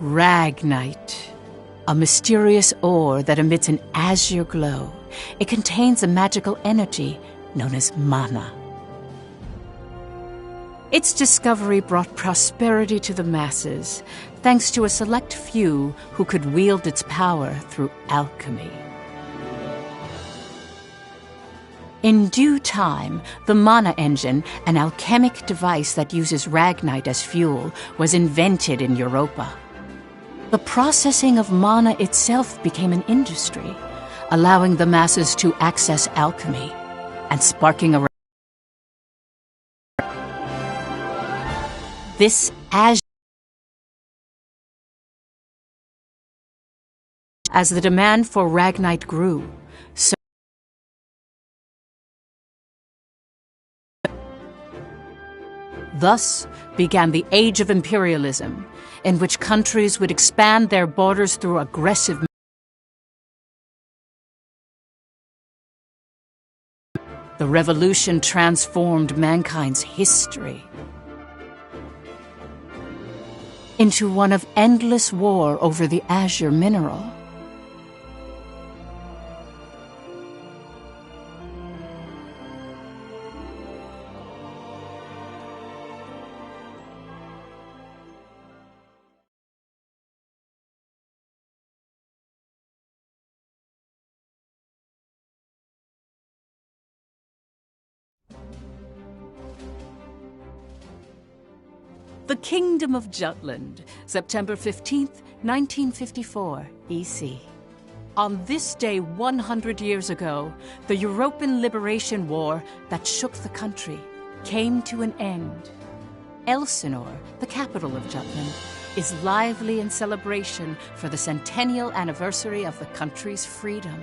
Ragnite, a mysterious ore that emits an azure glow. It contains a magical energy known as mana. Its discovery brought prosperity to the masses, thanks to a select few who could wield its power through alchemy. In due time, the mana engine, an alchemic device that uses ragnite as fuel, was invented in Europa. The processing of mana itself became an industry, allowing the masses to access alchemy and sparking a this as the demand for ragnite grew, so thus began the Age of Imperialism, in which countries would expand their borders through aggressive. The revolution transformed mankind's history into one of endless war over the azure mineral. The Kingdom of Jutland, September 15th, 1954, EC. On this day 100 years ago, the European Liberation War that shook the country came to an end. Elsinore, the capital of Jutland, is lively in celebration for the centennial anniversary of the country's freedom.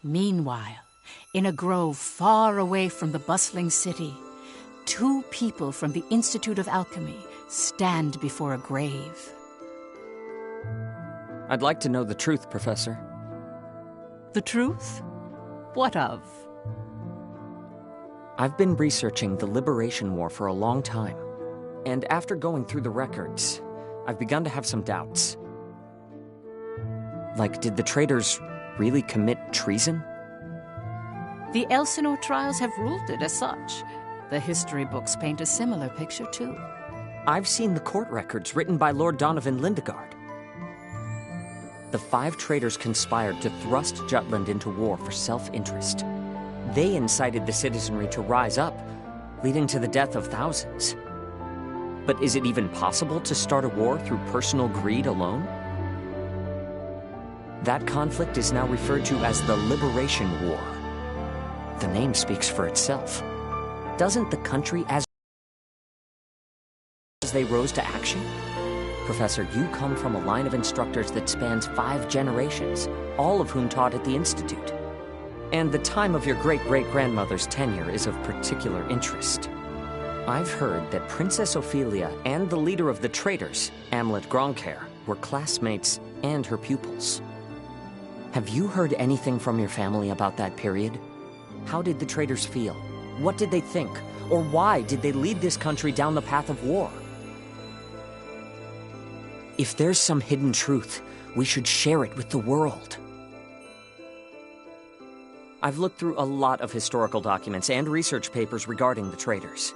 Meanwhile, in a grove far away from the bustling city, two people from the Institute of Alchemy stand before a grave. I'd like to know the truth, Professor. The truth? What of? I've been researching the Liberation War for a long time, and after going through the records, I've begun to have some doubts. Like, did the traitors really commit treason? The Elsinore trials have ruled it as such. The history books paint a similar picture, too. I've seen the court records written by Lord Donovan Lindegard. The 5 traitors conspired to thrust Jutland into war for self-interest. They incited the citizenry to rise up, leading to the death of thousands. But is it even possible to start a war through personal greed alone? That conflict is now referred to as the Liberation War. The name speaks for itself. Doesn't the country as they rose to action? Professor, you come from a line of instructors that spans 5 generations, all of whom taught at the Institute. And the time of your great-great-grandmother's tenure is of particular interest. I've heard that Princess Ophelia and the leader of the traitors, Amlet Gronkair, were classmates and her pupils. Have you heard anything from your family about that period? How did the traitors feel? What did they think? Or why did they lead this country down the path of war? If there's some hidden truth, we should share it with the world. I've looked through a lot of historical documents and research papers regarding the traitors.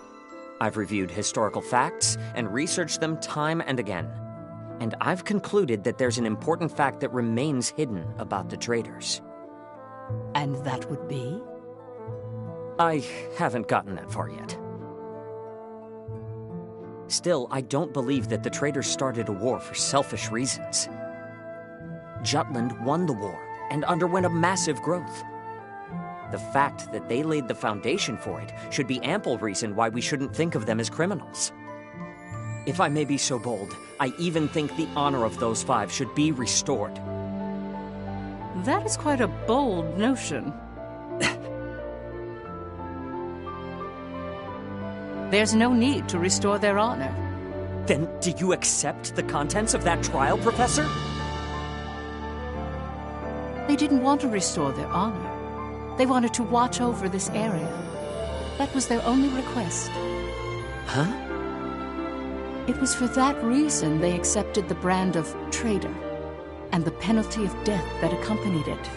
I've reviewed historical facts and researched them time and again. And I've concluded that there's an important fact that remains hidden about the traitors. And that would be? I haven't gotten that far yet. Still, I don't believe that the traitors started a war for selfish reasons. Jutland won the war and underwent a massive growth. The fact that they laid the foundation for it should be ample reason why we shouldn't think of them as criminals. If I may be so bold, I even think the honor of those 5 should be restored. That is quite a bold notion. There's no need to restore their honor. Then do you accept the contents of that trial, Professor? They didn't want to restore their honor. They wanted to watch over this area. That was their only request. Huh? It was for that reason they accepted the brand of traitor and the penalty of death that accompanied it.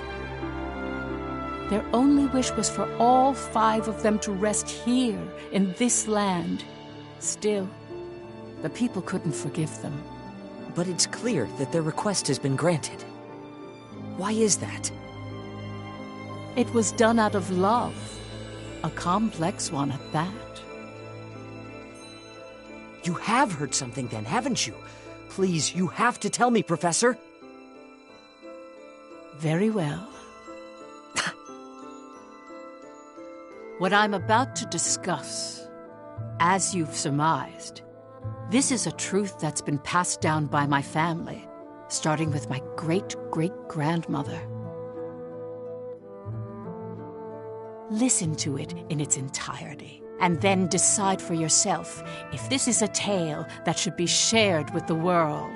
Their only wish was for all 5 of them to rest here in this land. Still, the people couldn't forgive them. But it's clear that their request has been granted. Why is that? It was done out of love, a complex one at that. You have heard something then, haven't you? Please, you have to tell me, Professor. Very well. What I'm about to discuss, as you've surmised, this is a truth that's been passed down by my family, starting with my great-great-grandmother. Listen to it in its entirety, and then decide for yourself if this is a tale that should be shared with the world.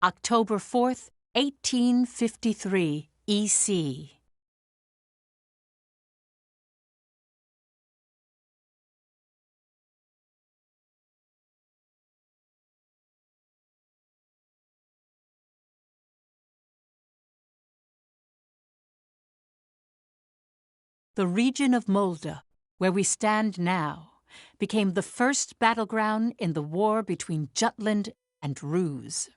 October 4th, 1853, EC. The region of Molda, where we stand now, became the first battleground in the war between Jutland and Ruse.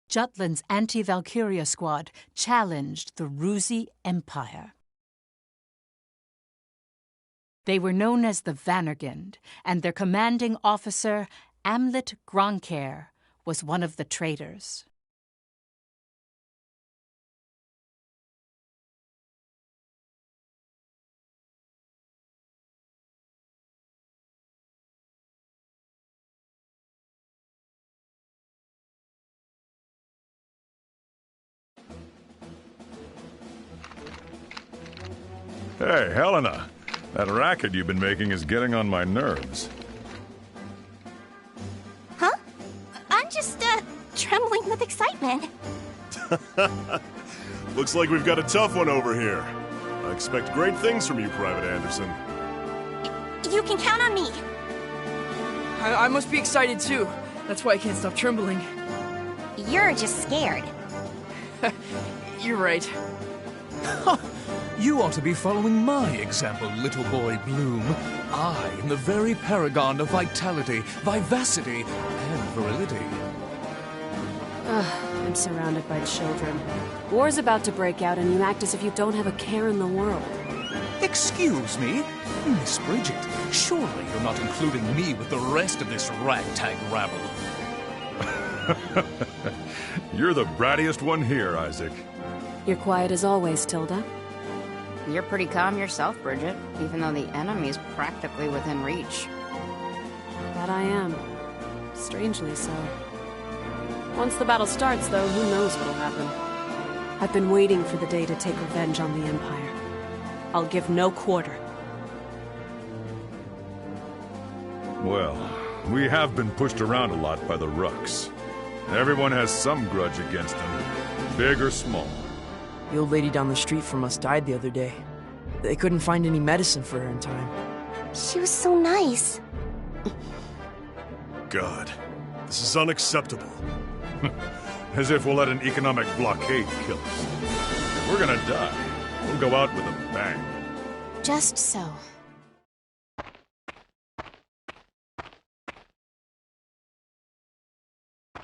Jutland's anti-Valkyria squad challenged the Rusi Empire. They were known as the Vannergund, and their commanding officer, Amlet Gronkair, was one of the traitors. Hey, Helena. That racket you've been making is getting on my nerves. Huh? I'm just, trembling with excitement. Looks like we've got a tough one over here. I expect great things from you, Private Anderson. You can count on me. I must be excited too. That's why I can't stop trembling. You're just scared. You're right. You ought to be following my example, little boy Bloom. I am the very paragon of vitality, vivacity, and virility. I'm surrounded by children. War's about to break out and you act as if you don't have a care in the world. Excuse me? Miss Bridget, surely you're not including me with the rest of this ragtag rabble. You're the brattiest one here, Isaac. You're quiet as always, Tilda. You're pretty calm yourself, Bridget, even though the enemy's practically within reach. That I am. Strangely so. Once the battle starts, though, who knows what'll happen. I've been waiting for the day to take revenge on the Empire. I'll give no quarter. Well, We have been pushed around a lot by the Rucks. Everyone has some grudge against them, big or small. The old lady down the street from us died the other day. They couldn't find any medicine for her in time. She was so nice. God, this is unacceptable. As if we'll let an economic blockade kill us. If we're gonna die, we'll go out with a bang. Just so.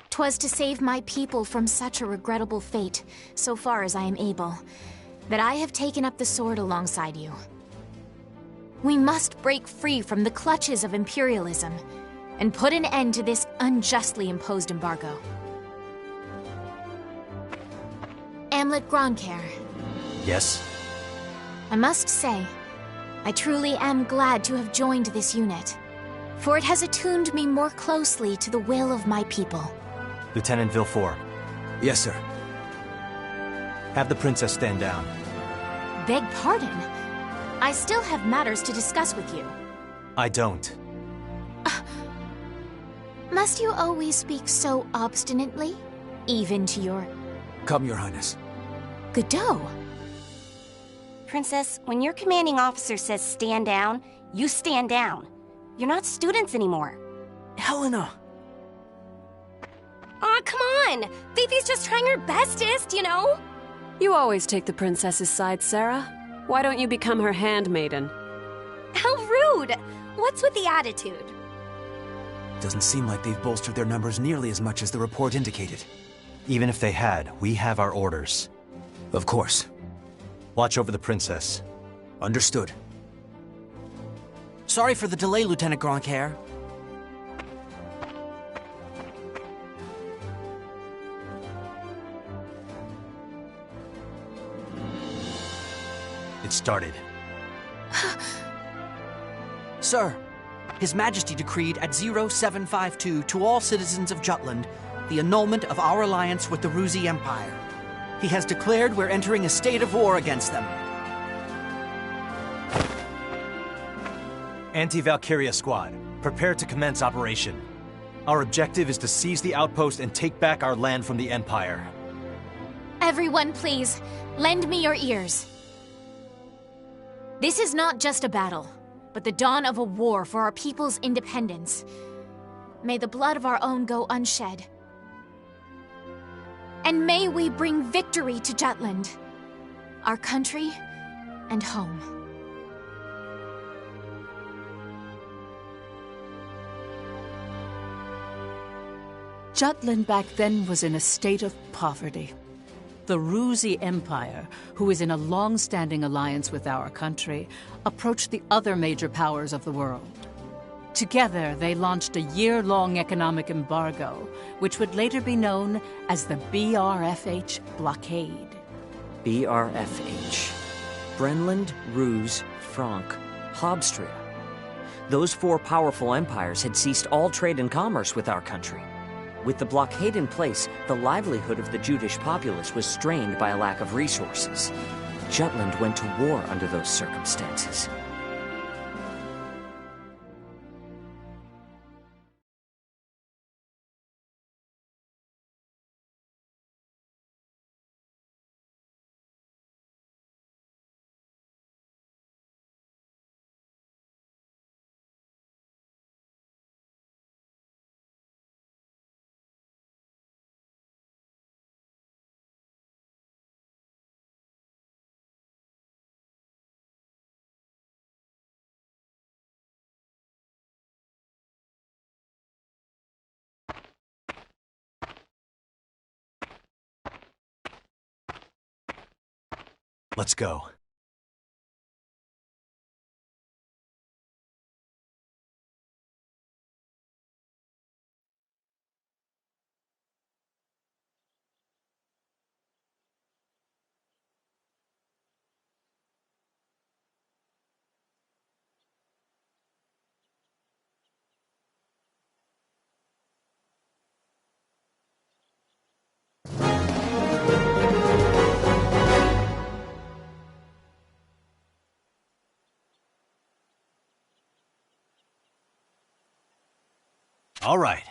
'Twas to save my people from such a regrettable fate, so far as I am able, that I have taken up the sword alongside you. We must break free from the clutches of imperialism and put an end to this unjustly imposed embargo. Amlet Gronkair. Yes? I must say, I truly am glad to have joined this unit, for it has attuned me more closely to the will of my people. Lieutenant Villefort. Yes, sir. Have the princess stand down. Beg pardon? I still have matters to discuss with you. I don't. Must you always speak so obstinately? Even to your... Come, Your Highness. Godot. Princess, when your commanding officer says stand down, you stand down. You're not students anymore. Helena! Aw, come on! Fifi's just trying her bestest, you know? You always take the princess's side, Sarah. Why don't you become her handmaiden? How rude! What's with the attitude? Doesn't seem like they've bolstered their numbers nearly as much as the report indicated. Even if they had, we have our orders. Of course. Watch over the princess. Understood. Sorry for the delay, Lieutenant Gronkair. It started. Sir, His Majesty decreed at 0752 to all citizens of Jutland the annulment of our alliance with the Ruzi Empire. He has declared we're entering a state of war against them. Anti-Valkyria squad, prepare to commence operation. Our objective is to seize the outpost and take back our land from the Empire. Everyone, please, lend me your ears. This is not just a battle, but the dawn of a war for our people's independence. May the blood of our own go unshed. And may we bring victory to Jutland, our country and home. Jutland back then was in a state of poverty. The Ruzi Empire, who is in a long-standing alliance with our country, approached the other major powers of the world. Together, they launched a year-long economic embargo, which would later be known as the BRFH blockade. BRFH. Brenland, Ruse, Frank, Hobstria. Those four powerful empires had ceased all trade and commerce with our country. With the blockade in place, the livelihood of the Judish populace was strained by a lack of resources. Jutland went to war under those circumstances. Let's go. All right.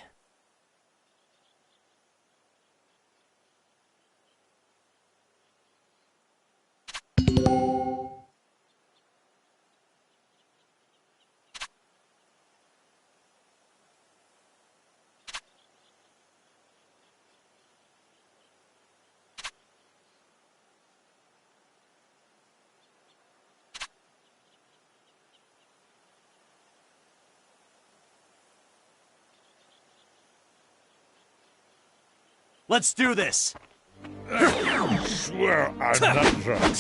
Let's do this! I swear I'm not drunk.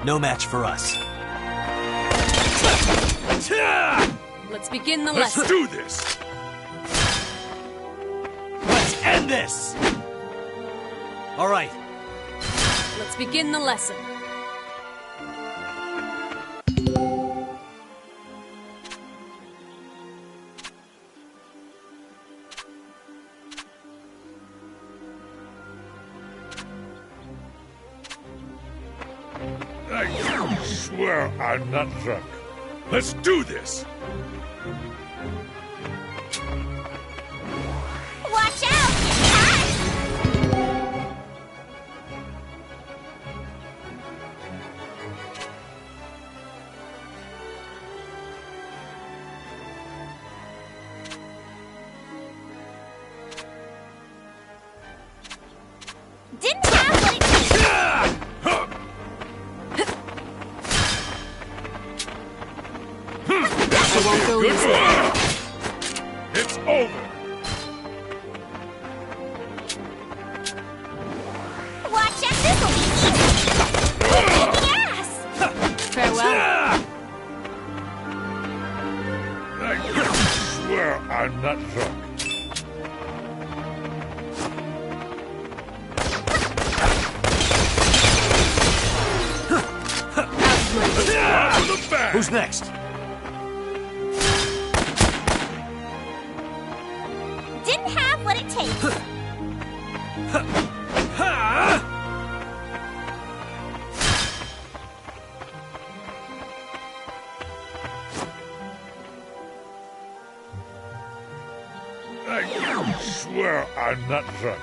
No match for us. Let's begin the Let's lesson. do this! Let's end this! All right. Let's begin the lesson. I swear I'm not drunk. Let's do this! Watch out! Didn't have what it takes. I won't go Good easy. work! It's over! Watch out, this'll be easy. Yes! Farewell. I swear I'm not drunk. Out of the bag! Who's next? Didn't have what it takes. I swear I'm not drunk.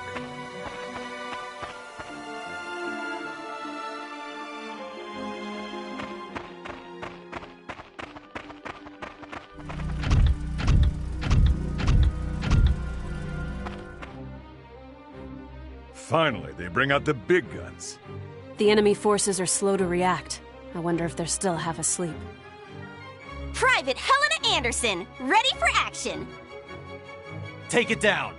Finally, they bring out the big guns. The enemy forces are slow to react. I wonder if they're still half asleep. Private Helena Anderson, ready for action. Take it down.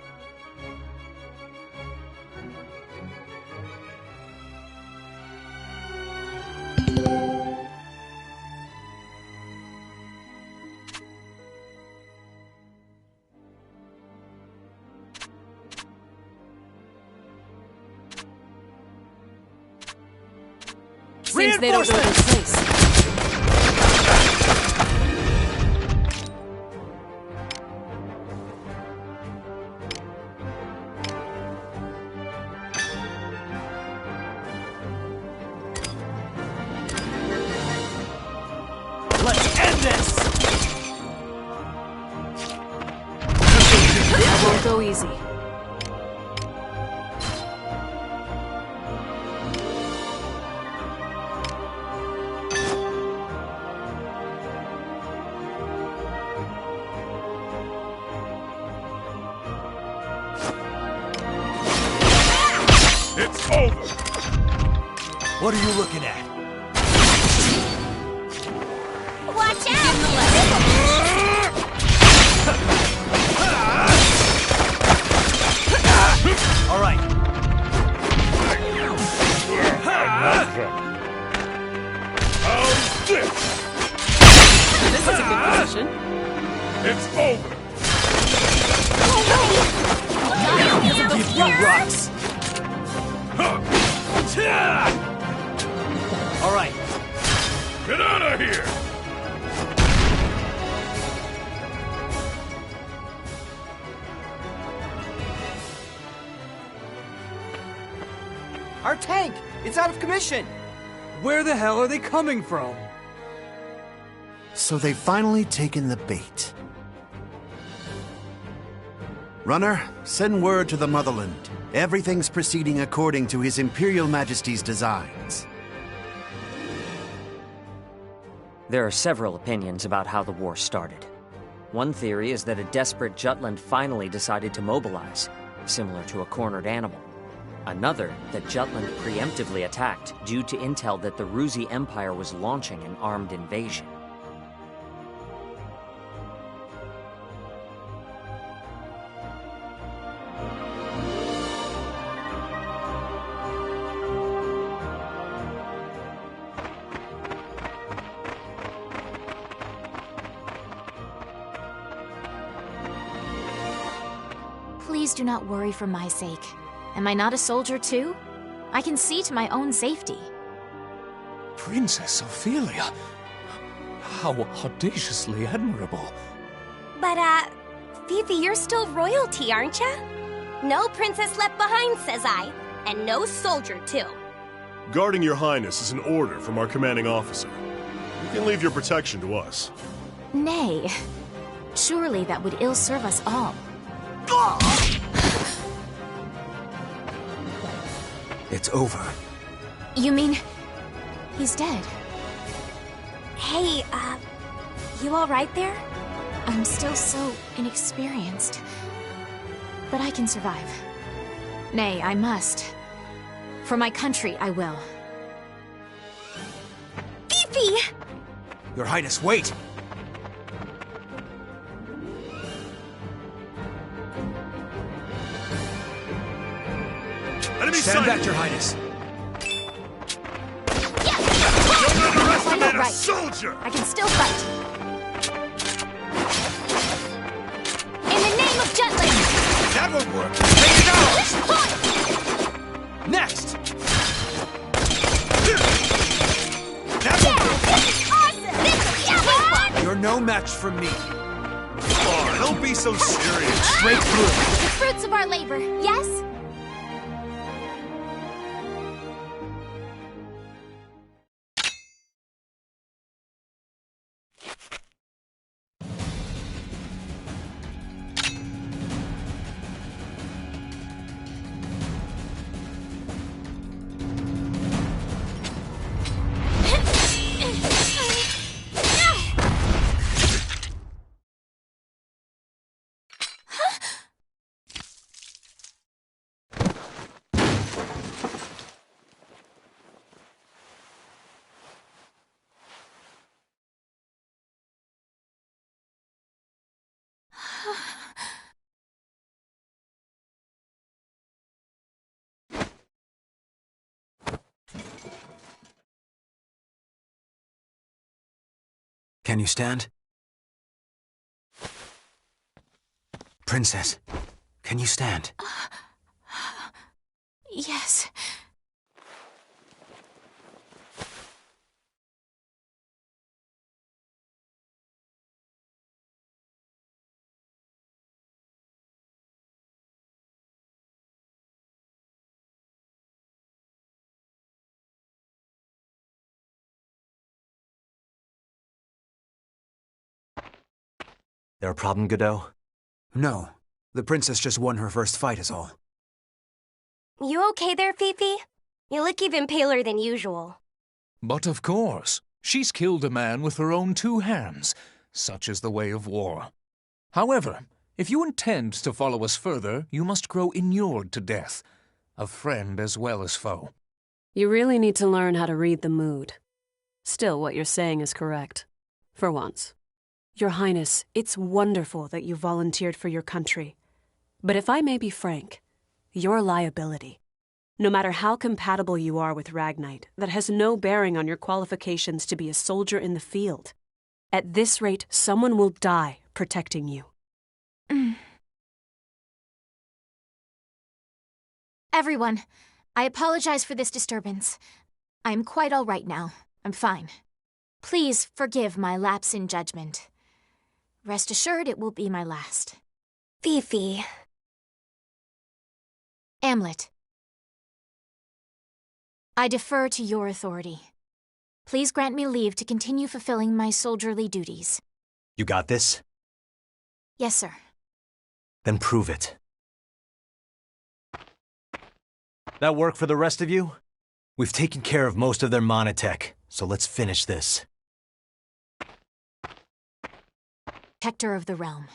Seems they don't know their place. Let's end this! I won't go easy. It's over! What are you looking at? Watch out! It's over! Rocks! All right. Get out of here! Our tank! It's out of commission! Where the hell are they coming from? So they've finally taken the bait. Runner, send word to the Motherland. Everything's proceeding according to His Imperial Majesty's designs. There are several opinions about how the war started. One theory is that a desperate Jutland finally decided to mobilize, similar to a cornered animal. Another, that Jutland preemptively attacked due to intel that the Ruzi Empire was launching an armed invasion. Please do not worry for my sake. Am I not a soldier too? I can see to my own safety. Princess Ophelia! How audaciously admirable. But, Fifi, you're still royalty, aren't ya? No princess left behind, says I. And no soldier, too. Guarding your highness is an order from our commanding officer. You can leave your protection to us. Nay. Surely that would ill serve us all. It's over. You mean... he's dead? Hey, you alright there? I'm still so inexperienced. But I can survive. Nay, I must. For my country, I will. Fifi! Your Highness, wait! Stand back, Your Highness. Don't underestimate a Right. soldier! I can still fight. In the name of Jutland! That won't work. Take it out! Next! That won't work. This is awesome! This is epic! You're no match for me. Oh, don't be so serious. Straight through. The fruits of our labor, yes? Can you stand? Princess, can you stand? Yes. There a problem, Godot? No. The princess just won her first fight is all. You okay there, Fifi? You look even paler than usual. But of course, she's killed a man with her own two hands. Such is the way of war. However, if you intend to follow us further, you must grow inured to death. A friend as well as foe. You really need to learn how to read the mood. Still, what you're saying is correct. For once. Your Highness, it's wonderful that you volunteered for your country. But if I may be frank, you're a liability. No matter how compatible you are with Ragnite, that has no bearing on your qualifications to be a soldier in the field. At this rate, someone will die protecting you. Everyone, I apologize for this disturbance. I'm quite all right now. I'm fine. Please forgive my lapse in judgment. Rest assured it will be my last. Fifi. Amlet. I defer to your authority. Please grant me leave to continue fulfilling my soldierly duties. You got this? Yes, sir. Then prove it. That work for the rest of you? We've taken care of most of their monotech, so let's finish this. Protector of the realm.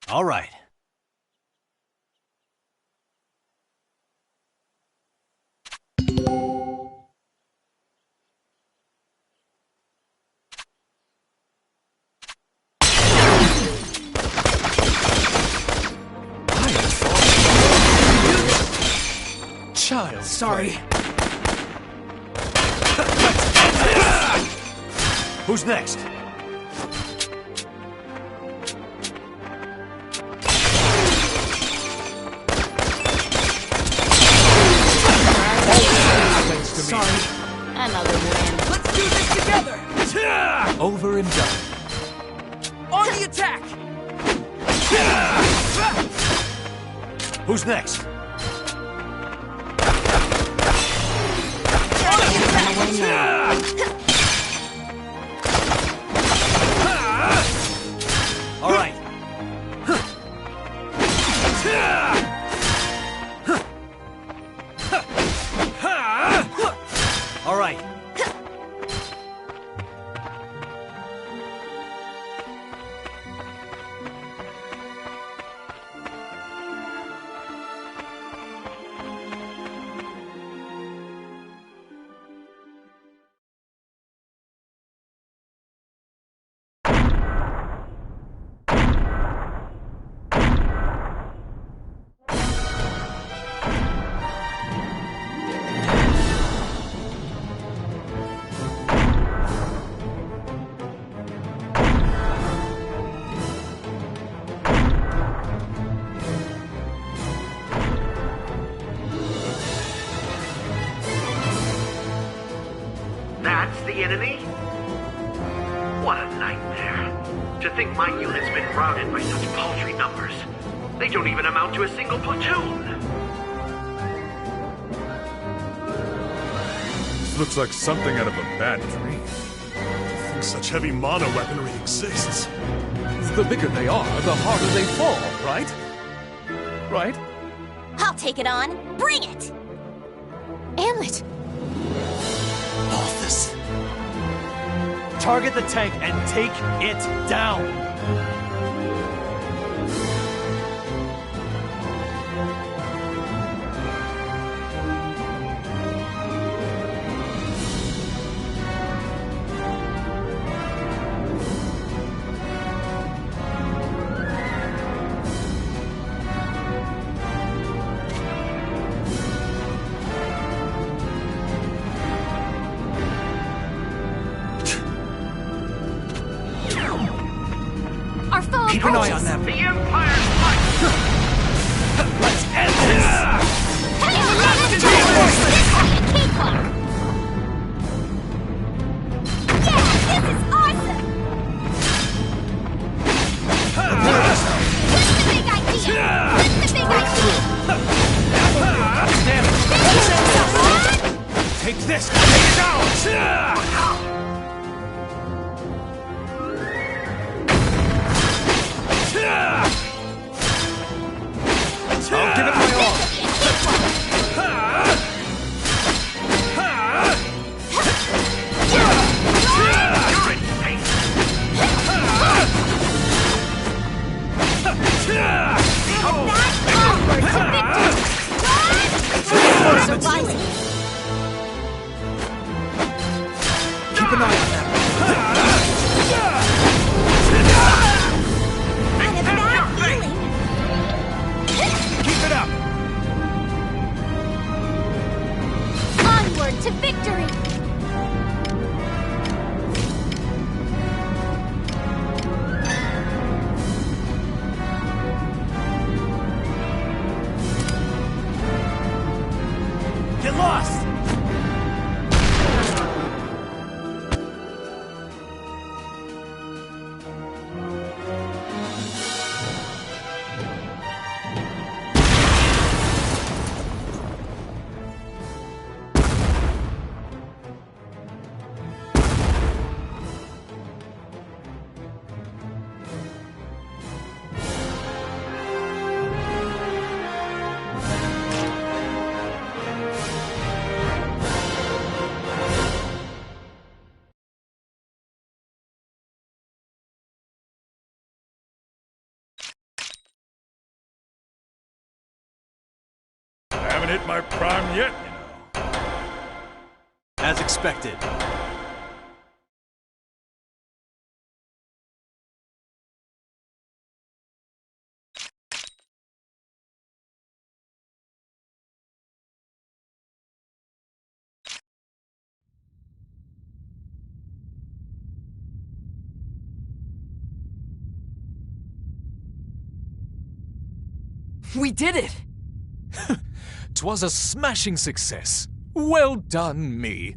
All right. Child, sorry. Who's next? Sorry. Another win. Let's do this together! Over and done. On the attack! Who's next? All right. All right. That's the enemy? What a nightmare. To think my unit's been routed by such paltry numbers. They don't even amount to a single platoon. This looks like something out of a bad dream. To think such heavy mono weaponry exists. The bigger they are, the harder they fall, right? Right? I'll take it on. Bring it! Amlet! Balthus. Target the tank and take it down. Keep an eye on them. The Empire's fight! Let's end this! This is awesome! What's the big idea? What's the big idea? Take this! Take it down! I'll give it my all! Keep an eye on them! haven't hit my prime yet, you know. As expected. We did it! 'Twas a smashing success. Well done, me.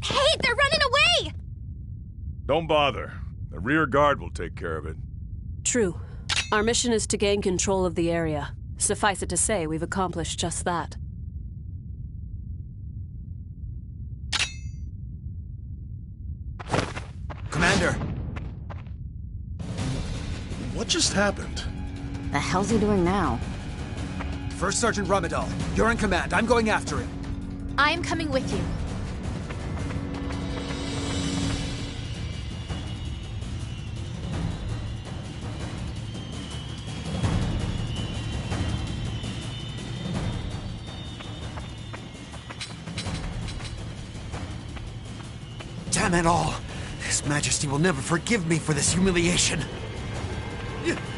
Hey, they're running away! Don't bother. The rear guard will take care of it. True. Our mission is to gain control of the area. Suffice it to say, we've accomplished just that. Commander! What just happened? The hell's he doing now? First Sergeant Ramadal, you're in command. I'm going after him. I am coming with you. Damn it all! His Majesty will never forgive me for this humiliation.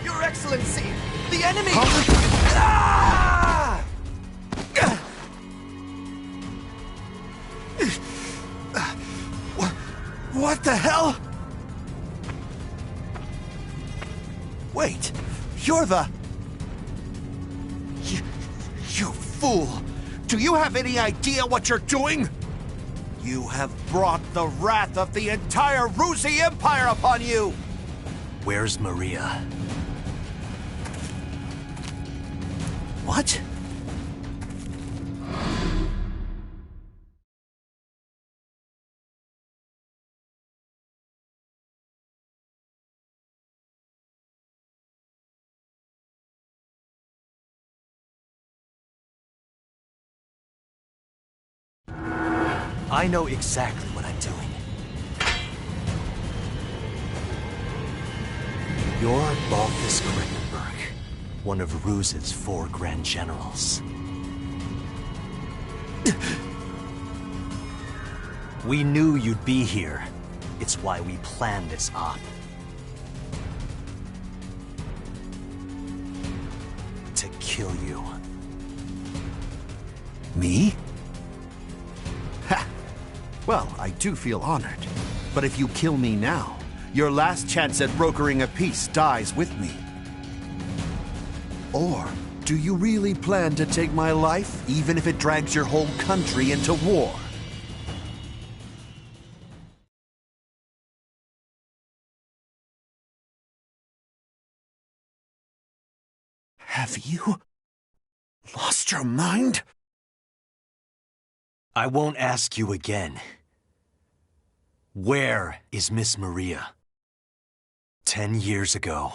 Your Excellency! The enemy! Ah! What the hell? Wait, you're the... You fool! Do you have any idea what you're doing? You have brought the wrath of the entire Ruzi Empire upon you! Where's Maria? What? I know exactly what I'm doing. You're Balthus Krittenberg, one of Ruz's 4 Grand Generals. We knew you'd be here. It's why we planned this op. To kill you. Me? Ha! Well, I do feel honored. But if you kill me now, your last chance at brokering a peace dies with me. Or do you really plan to take my life, even if it drags your whole country into war? Have you lost your mind? I won't ask you again. Where is Miss Maria? 10 years ago,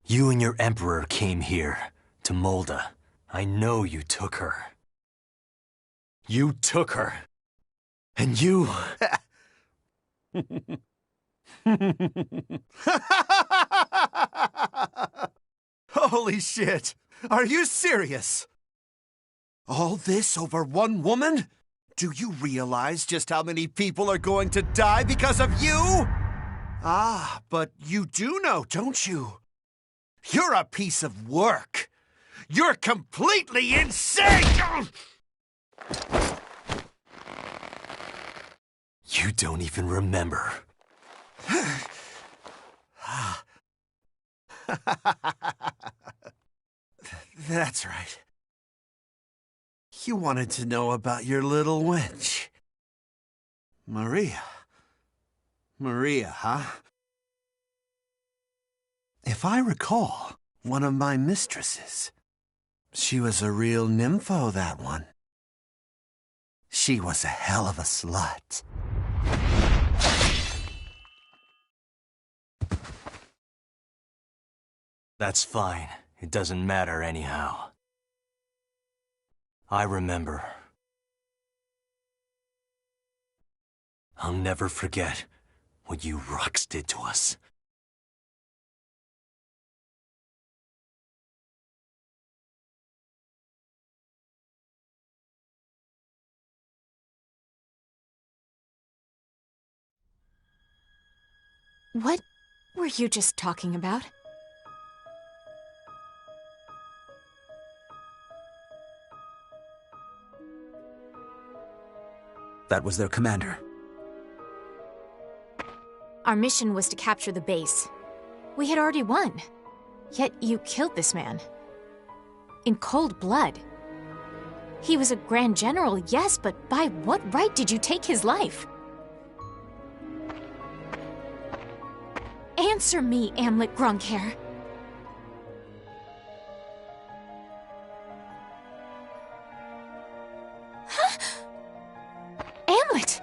you and your Emperor came here, to Molda. I know you took her. You took her. And you... Holy shit! Are you serious? All this over one woman? Do you realize just how many people are going to die because of you? Ah, but you do know, don't you? You're a piece of work. You're completely insane! You don't even remember. That's right. You wanted to know about your little wench. Maria. Maria, huh? If I recall, one of my mistresses. She was a real nympho, that one. She was a hell of a slut. That's fine. It doesn't matter anyhow. I remember. I'll never forget what you Rux did to us. What were you just talking about? That was their commander. Our mission was to capture the base. We had already won. Yet you killed this man. In cold blood. He was a Grand General, yes, but by what right did you take his life? Answer me, Amlet Grunkhair. Huh? Amlet!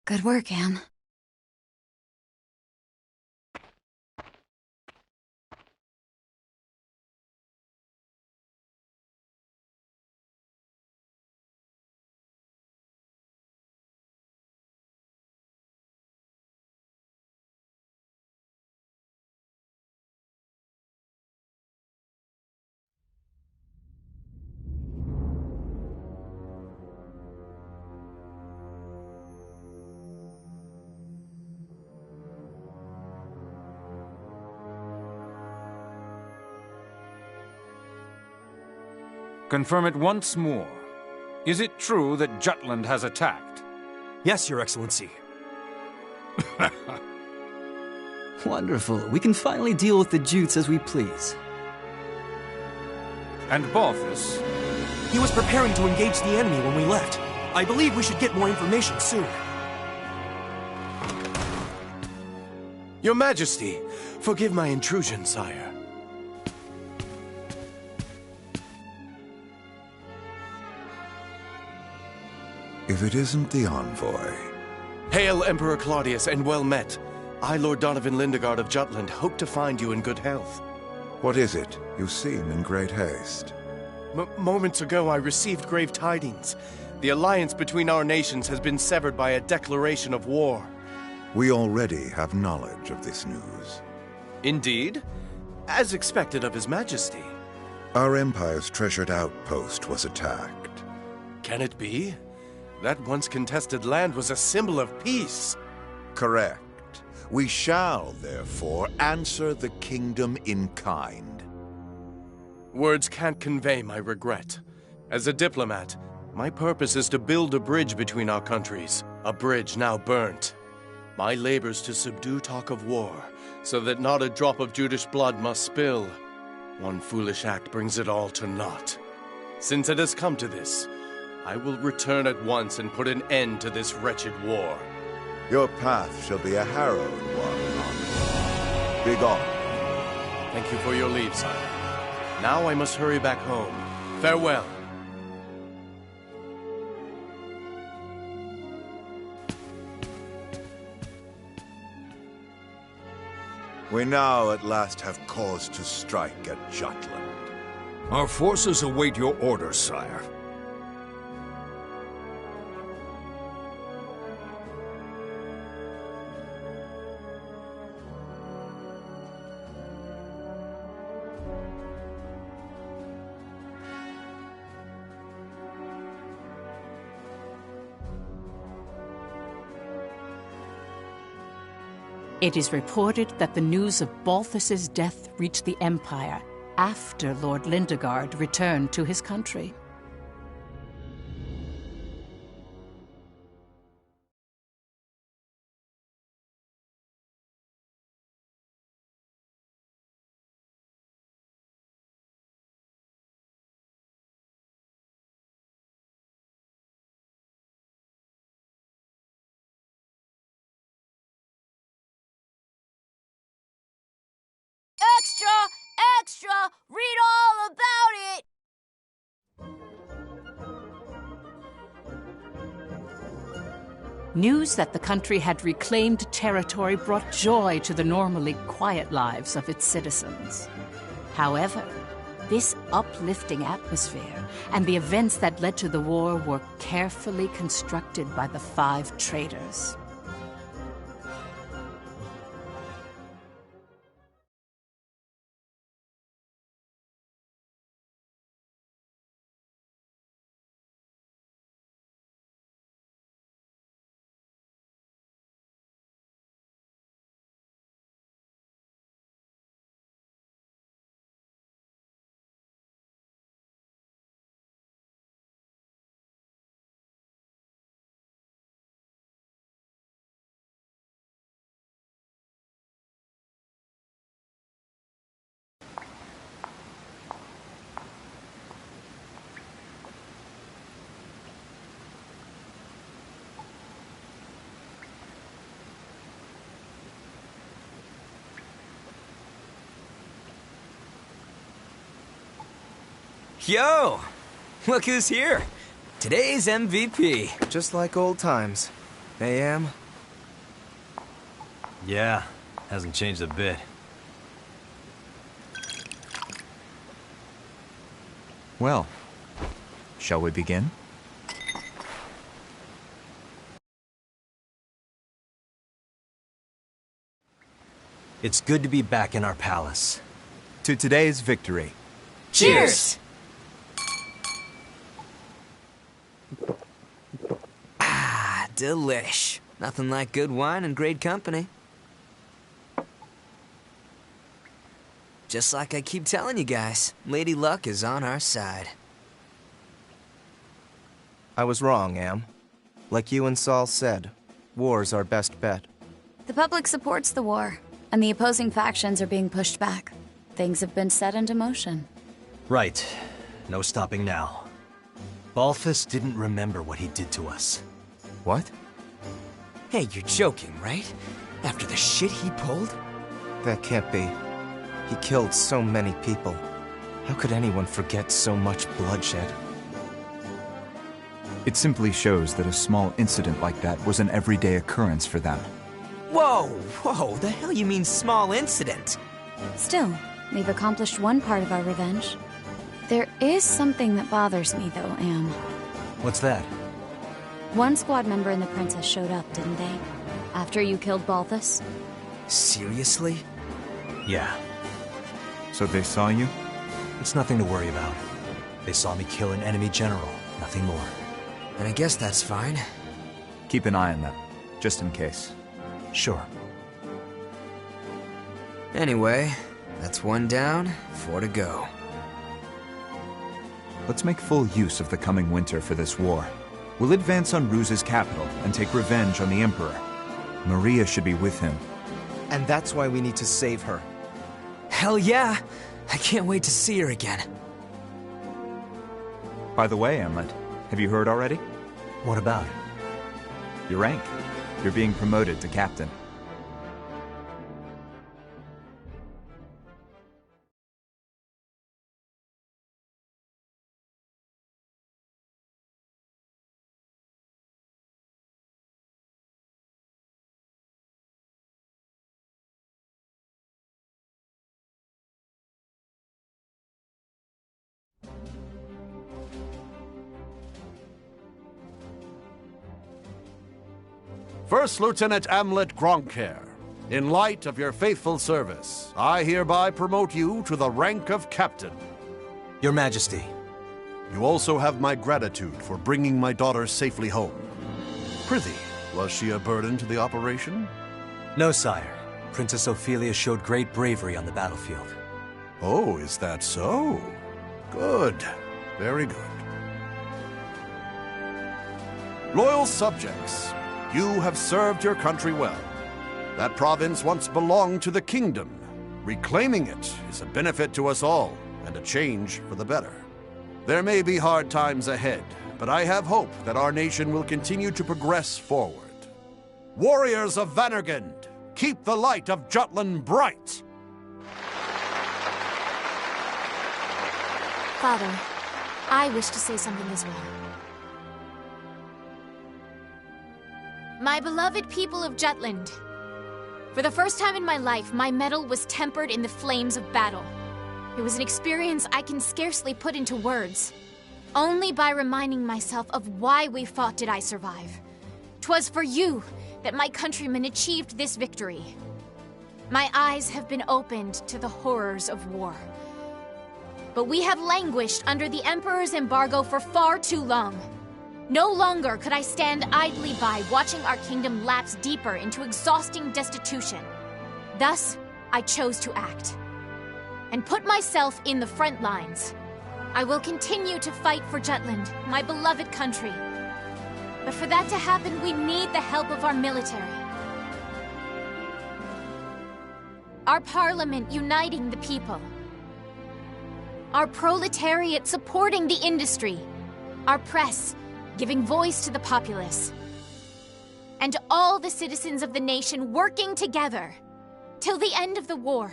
Good work, Am. Confirm it once more. Is it true that Jutland has attacked? Yes, Your Excellency. Wonderful. We can finally deal with the Jutes as we please. And Balthus? He was preparing to engage the enemy when we left. I believe we should get more information soon. Your Majesty, forgive my intrusion, sire. If it isn't the envoy. Hail, Emperor Claudius, and well met. I, Lord Donovan Lindegard of Jutland, hope to find you in good health. What is it? You seem in great haste. Moments ago, I received grave tidings. The alliance between our nations has been severed by a declaration of war. We already have knowledge of this news. Indeed? As expected of His Majesty. Our Empire's treasured outpost was attacked. Can it be? That once contested land was a symbol of peace. Correct. We shall, therefore, answer the kingdom in kind. Words can't convey my regret. As a diplomat, my purpose is to build a bridge between our countries, a bridge now burnt. My labors to subdue talk of war, so that not a drop of Judish blood must spill. One foolish act brings it all to naught. Since it has come to this, I will return at once and put an end to this wretched war. Your path shall be a harrowed one. Begone. Thank you for your leave, sire. Now I must hurry back home. Farewell. We now at last have cause to strike at Jutland. Our forces await your orders, sire. It is reported that the news of Balthus's death reached the Empire after Lord Lindegard returned to his country. Extra! Extra! Read all about it! News that the country had reclaimed territory brought joy to the normally quiet lives of its citizens. However, this uplifting atmosphere and the events that led to the war were carefully constructed by the 5 traitors. Yo! Look who's here! Today's MVP. Just like old times. AM? Yeah, hasn't changed a bit. Well, shall we begin? It's good to be back in our palace. To today's victory. Cheers! Delish. Nothing like good wine and great company. Just like I keep telling you guys, Lady Luck is on our side. I was wrong, Am. Like you and Saul said, war's our best bet. The public supports the war, and the opposing factions are being pushed back. Things have been set into motion. Right. No stopping now. Balthus didn't remember what he did to us. What? Hey, you're joking, right? After the shit he pulled? That can't be. He killed so many people. How could anyone forget so much bloodshed? It simply shows that a small incident like that was an everyday occurrence for them. Whoa, whoa, the hell you mean small incident? Still, we've accomplished one part of our revenge. There is something that bothers me, though, Am. What's that? One squad member and the princess showed up, didn't they? After you killed Balthus? Seriously? Yeah. So they saw you? It's nothing to worry about. They saw me kill an enemy general, nothing more. And I guess that's fine. Keep an eye on them, just in case. Sure. Anyway, that's 1 down, 4 to go. Let's make full use of the coming winter for this war. We'll advance on Ruse's capital and take revenge on the Emperor. Maria should be with him. And that's why we need to save her. Hell yeah! I can't wait to see her again. By the way, Amlet, have you heard already? What about? Your rank. You're being promoted to captain. First Lieutenant Amlet Gronkair, in light of your faithful service, I hereby promote you to the rank of Captain. Your Majesty. You also have my gratitude for bringing my daughter safely home. Prithee, was she a burden to the operation? No, sire. Princess Ophelia showed great bravery on the battlefield. Oh, is that so? Good. Very good. Loyal subjects, you have served your country well. That province once belonged to the kingdom. Reclaiming it is a benefit to us all, and a change for the better. There may be hard times ahead, but I have hope that our nation will continue to progress forward. Warriors of Vanergand, keep the light of Jutland bright! Father, I wish to say something as well. My beloved people of Jutland. For the first time in my life, my mettle was tempered in the flames of battle. It was an experience I can scarcely put into words. Only by reminding myself of why we fought did I survive. 'Twas for you that my countrymen achieved this victory. My eyes have been opened to the horrors of war. But we have languished under the Emperor's embargo for far too long. No longer could I stand idly by watching our kingdom lapse deeper into exhausting destitution. Thus, I chose to act and put myself in the front lines. I will continue to fight for Jutland, my beloved country. But for that to happen, we need the help of our military. Our parliament uniting the people. Our proletariat supporting the industry. Our press giving voice to the populace. And all the citizens of the nation working together till the end of the war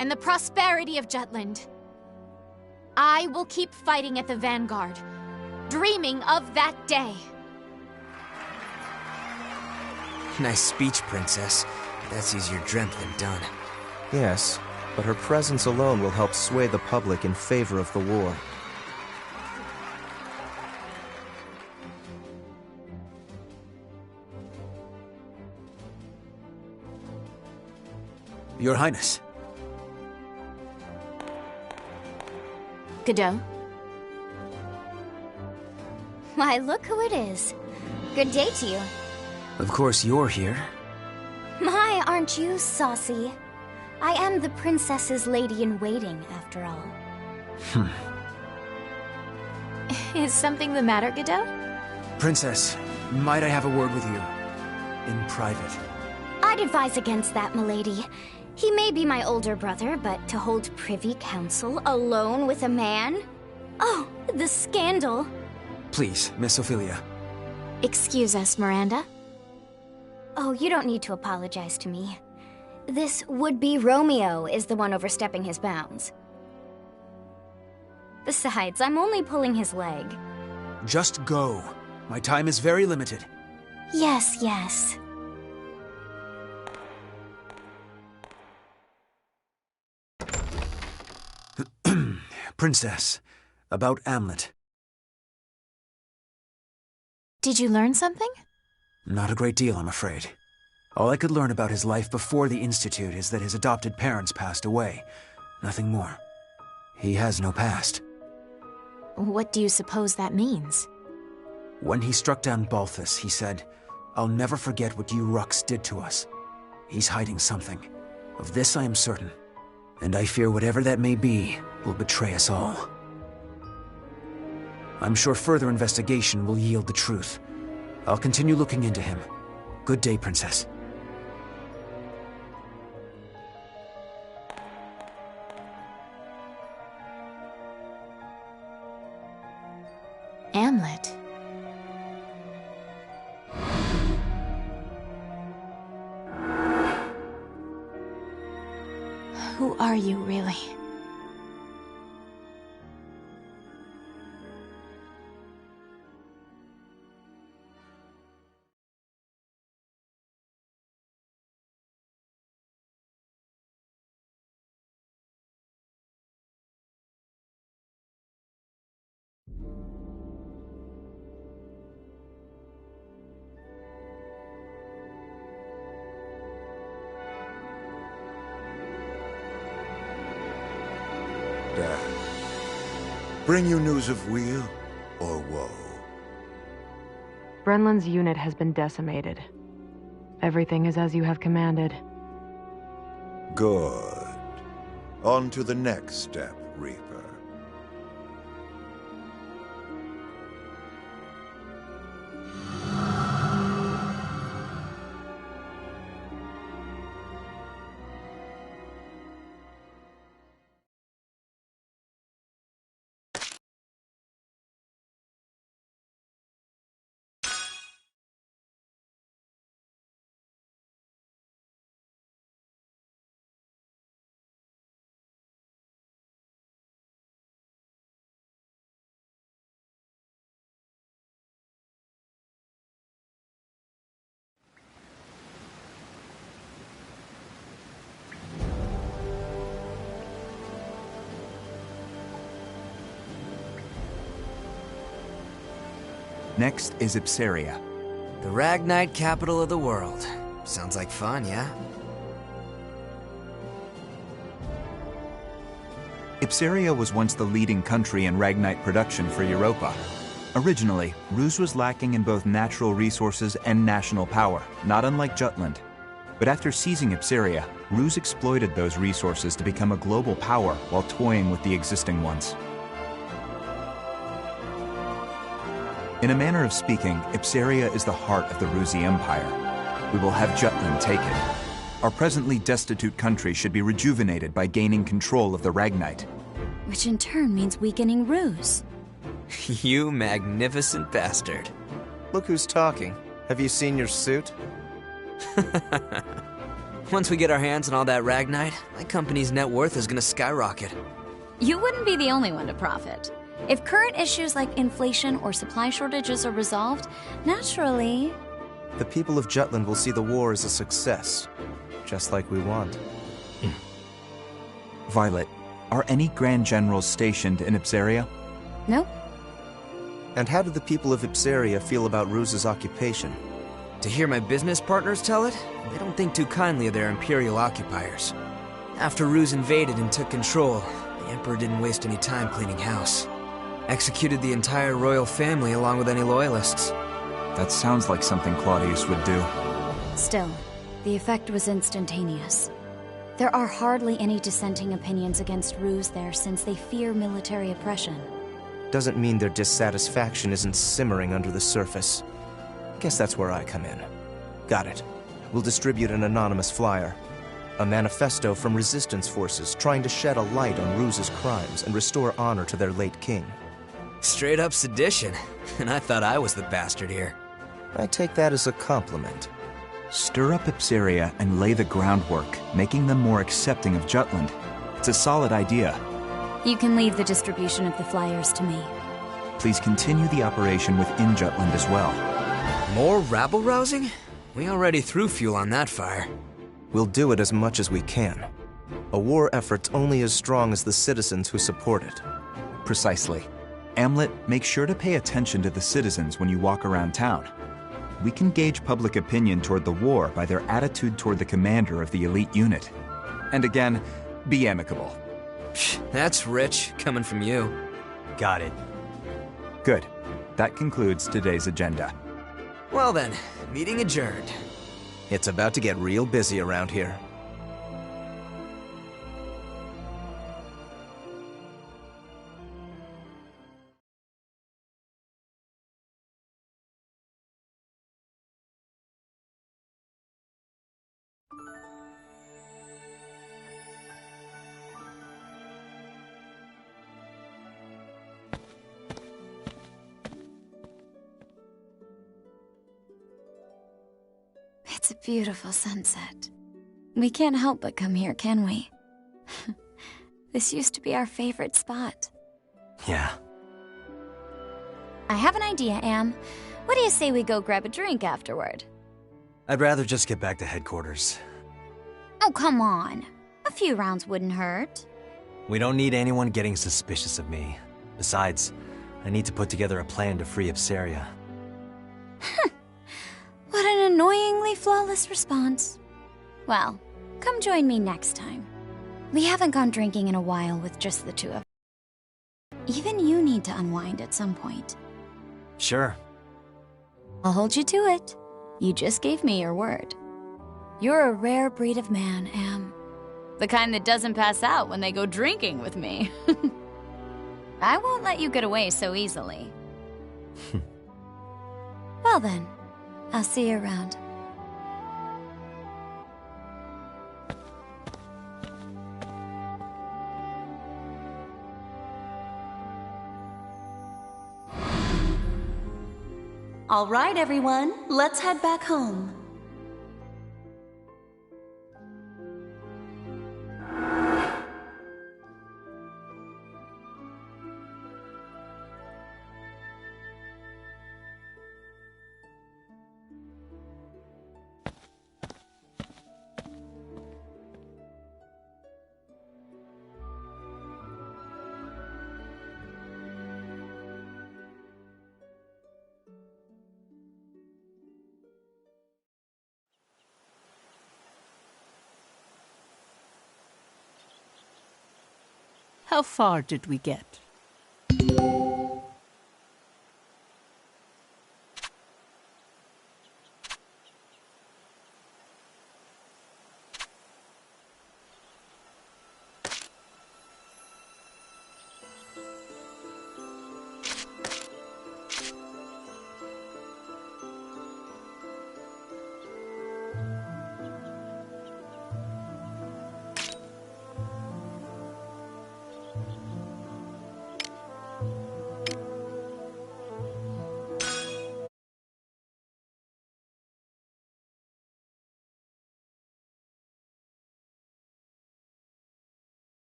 and the prosperity of Jutland. I will keep fighting at the vanguard, dreaming of that day. Nice speech, Princess. That's easier dreamt than done. Yes, but her presence alone will help sway the public in favor of the war. Your Highness. Godot? Why, look who it is. Good day to you. Of course you're here. My, aren't you saucy? I am the princess's lady-in-waiting, after all. Is something the matter, Godot? Princess, might I have a word with you? In private. I'd advise against that, milady. He may be my older brother, but to hold privy council alone with a man? Oh, the scandal. Please, Miss Ophelia. Excuse us, Miranda. Oh, you don't need to apologize to me. This would-be Romeo is the one overstepping his bounds. Besides, I'm only pulling his leg. Just go. My time is very limited. Yes, yes. Princess, about Amlet. Did you learn something? Not a great deal, I'm afraid. All I could learn about his life before the Institute is that his adopted parents passed away. Nothing more. He has no past. What do you suppose that means? When he struck down Balthus, he said, "I'll never forget what you Ruks did to us." He's hiding something. Of this I am certain. And I fear whatever that may be will betray us all. I'm sure further investigation will yield the truth. I'll continue looking into him. Good day, Princess. Amlet. Who are you, really? Bring you news of weal or woe? Brenland's unit has been decimated. Everything is as you have commanded. Good. On to the next step, Reaper. Next is Ipsaria. The Ragnite capital of the world. Sounds like fun, yeah? Ipsaria was once the leading country in Ragnite production for Europa. Originally, Ruse was lacking in both natural resources and national power, not unlike Jutland. But after seizing Ipsaria, Ruse exploited those resources to become a global power while toying with the existing ones. In a manner of speaking, Ipsaria is the heart of the Rusi Empire. We will have Jutland taken. Our presently destitute country should be rejuvenated by gaining control of the Ragnite. Which in turn means weakening Ruse. You magnificent bastard. Look who's talking. Have you seen your suit? Once we get our hands on all that Ragnite, my company's net worth is gonna skyrocket. You wouldn't be the only one to profit. If current issues like inflation or supply shortages are resolved, naturally... The people of Jutland will see the war as a success, just like we want. Violet, are any Grand Generals stationed in Ipsaria? Nope. And how do the people of Ipsaria feel about Ruse's occupation? To hear my business partners tell it, they don't think too kindly of their Imperial occupiers. After Ruse invaded and took control, the Emperor didn't waste any time cleaning house. Executed the entire royal family along with any loyalists. That sounds like something Claudius would do. Still, the effect was instantaneous. There are hardly any dissenting opinions against Ruse there since they fear military oppression. Doesn't mean their dissatisfaction isn't simmering under the surface. Guess that's where I come in. Got it. We'll distribute an anonymous flyer. A manifesto from resistance forces trying to shed a light on Ruse's crimes and restore honor to their late king. Straight up sedition. And I thought I was the bastard here. I take that as a compliment. Stir up Ipsaria and lay the groundwork, making them more accepting of Jutland. It's a solid idea. You can leave the distribution of the flyers to me. Please continue the operation within Jutland as well. More rabble-rousing? We already threw fuel on that fire. We'll do it as much as we can. A war effort's only as strong as the citizens who support it. Precisely. Amlet, make sure to pay attention to the citizens when you walk around town. We can gauge public opinion toward the war by their attitude toward the commander of the elite unit. And again, be amicable. That's rich, coming from you. Got it. Good. That concludes today's agenda. Well then, meeting adjourned. It's about to get real busy around here. It's a beautiful sunset. We can't help but come here, can we? This used to be our favorite spot. Yeah. I have an idea, Am. What do you say we go grab a drink afterward? I'd rather just get back to headquarters. Oh, come on. A few rounds wouldn't hurt. We don't need anyone getting suspicious of me. Besides, I need to put together a plan to free Ipsaria. What an annoyingly flawless response. Well, come join me next time. We haven't gone drinking in a while with just the two of us. Even you need to unwind at some point. Sure. I'll hold you to it. You just gave me your word. You're a rare breed of man, Am. The kind that doesn't pass out when they go drinking with me. I won't let you get away so easily. Well then, I'll see you around. All right, everyone, let's head back home. How far did we get?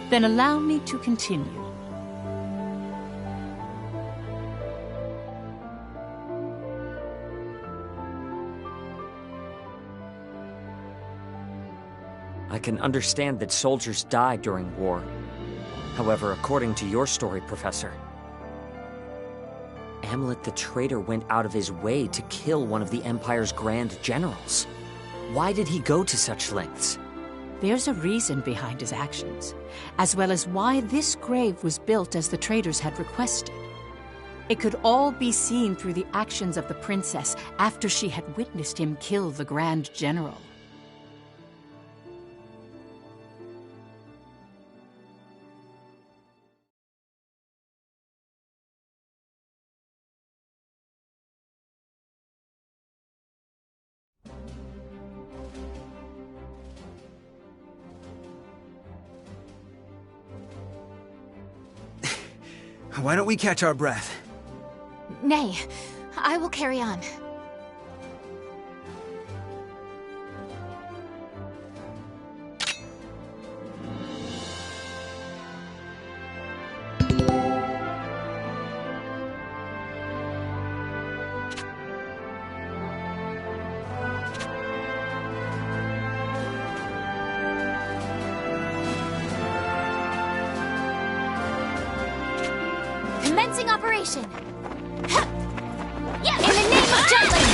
Then allow me to continue. I can understand that soldiers die during war. However, according to your story, Professor, Amlet the traitor went out of his way to kill one of the Empire's grand generals. Why did he go to such lengths? There's a reason behind his actions, as well as why this grave was built as the traitors had requested. It could all be seen through the actions of the princess after she had witnessed him kill the Grand General. Why don't we catch our breath? Nay, I will carry on. Commencing operation! In the name of Jutland!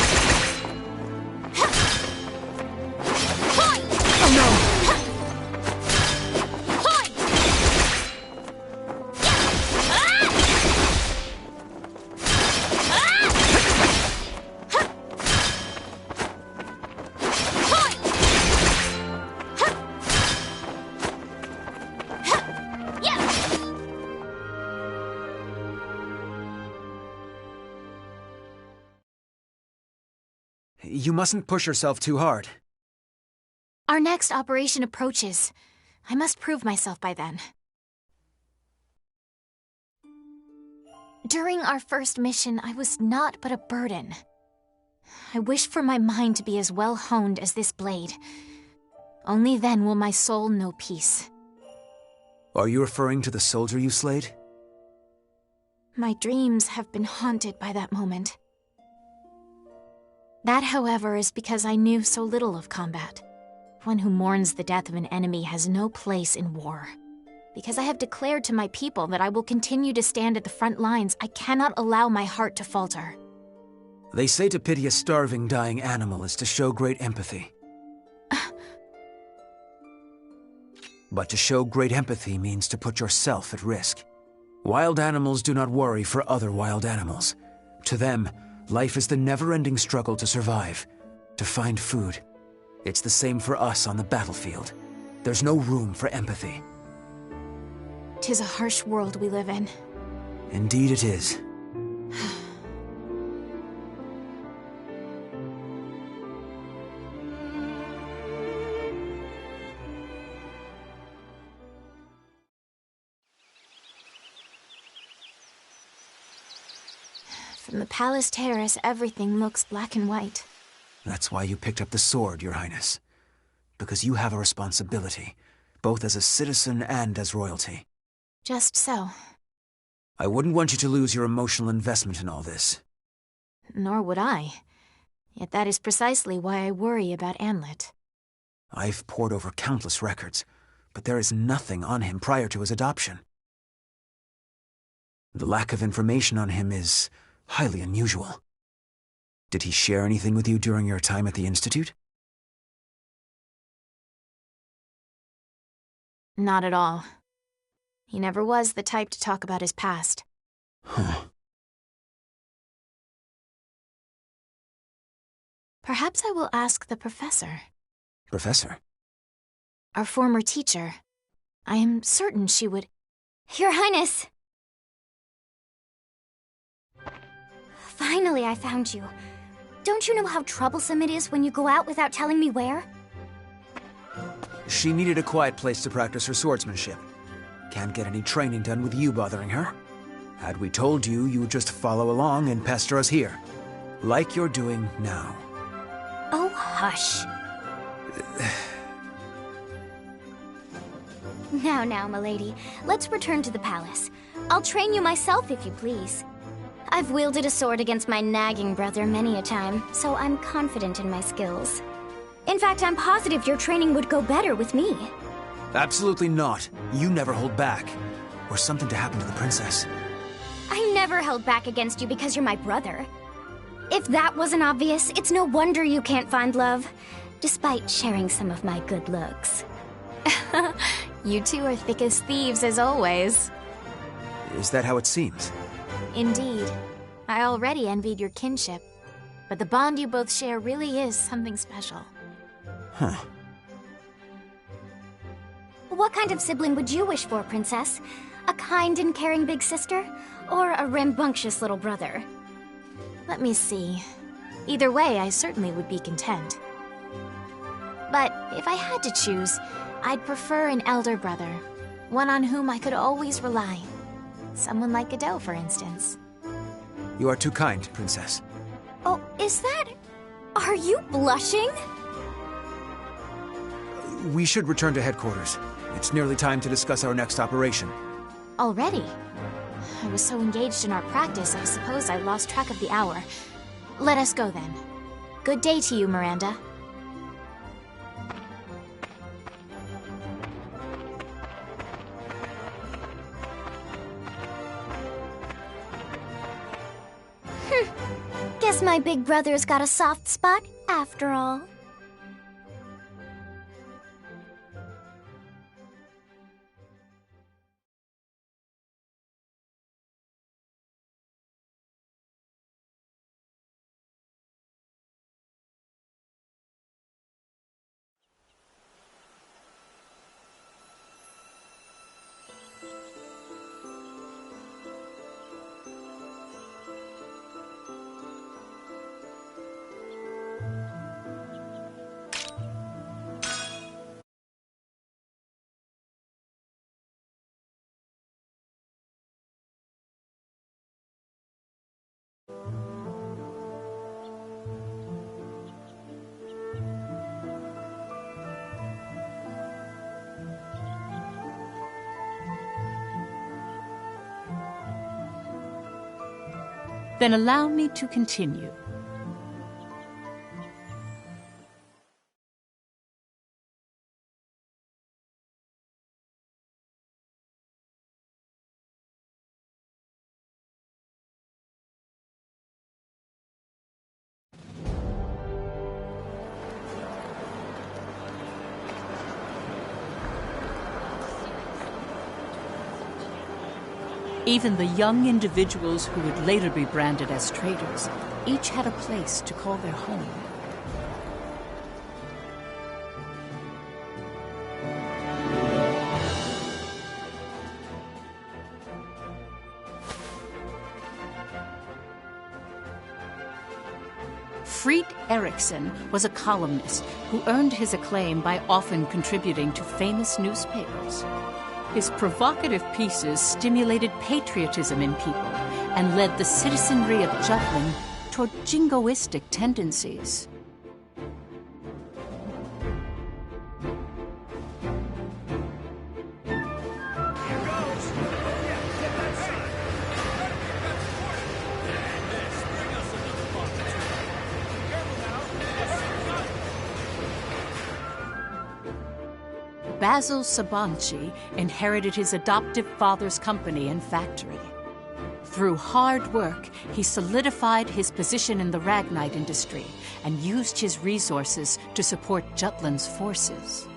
Oh no! You mustn't push yourself too hard. Our next operation approaches. I must prove myself by then. During our first mission, I was naught but a burden. I wish for my mind to be as well honed as this blade. Only then will my soul know peace. Are you referring to the soldier you slayed? My dreams have been haunted by that moment. That, however, is because I knew so little of combat. One who mourns the death of an enemy has no place in war. Because I have declared to my people that I will continue to stand at the front lines, I cannot allow my heart to falter. They say to pity a starving, dying animal is to show great empathy. But to show great empathy means to put yourself at risk. Wild animals do not worry for other wild animals. To them, life is the never-ending struggle to survive, to find food. It's the same for us on the battlefield. There's no room for empathy. 'Tis a harsh world we live in. Indeed it is. From the palace terrace, everything looks black and white. That's why you picked up the sword, Your Highness. Because you have a responsibility, both as a citizen and as royalty. Just so. I wouldn't want you to lose your emotional investment in all this. Nor would I. Yet that is precisely why I worry about Amlet. I've pored over countless records, but there is nothing on him prior to his adoption. The lack of information on him is highly unusual. Did he share anything with you during your time at the Institute? Not at all. He never was the type to talk about his past. Huh. Perhaps I will ask the professor. Professor? Our former teacher. I am certain she would... Your Highness! Finally, I found you. Don't you know how troublesome it is when you go out without telling me where? She needed a quiet place to practice her swordsmanship. Can't get any training done with you bothering her. Had we told you, you would just follow along and pester us here. Like you're doing now. Oh, hush. Now, milady. Let's return to the palace. I'll train you myself if you please. I've wielded a sword against my nagging brother many a time, so I'm confident in my skills. In fact, I'm positive your training would go better with me. Absolutely not. You never hold back. Or something to happen to the princess. I never held back against you because you're my brother. If that wasn't obvious, it's no wonder you can't find love, despite sharing some of my good looks. You two are thick as thieves as always. Is that how it seems? Indeed. I already envied your kinship, but the bond you both share really is something special. Huh. What kind of sibling would you wish for, Princess? A kind and caring big sister? Or a rambunctious little brother? Let me see. Either way, I certainly would be content. But if I had to choose, I'd prefer an elder brother. One on whom I could always rely. Someone like Godot, for instance. You are too kind, Princess. Oh, is that... Are you blushing? We should return to headquarters. It's nearly time to discuss our next operation. Already? I was so engaged in our practice, I suppose I lost track of the hour. Let us go then. Good day to you, Miranda. Guess my big brother's got a soft spot, after all. Then allow me to continue. Even the young individuals who would later be branded as traitors, each had a place to call their home. Fried Eriksson was a columnist who earned his acclaim by often contributing to famous newspapers. His provocative pieces stimulated patriotism in people and led the citizenry of Jutland toward jingoistic tendencies. Basil Sabanci inherited his adoptive father's company and factory. Through hard work, he solidified his position in the Ragnite industry and used his resources to support Jutland's forces.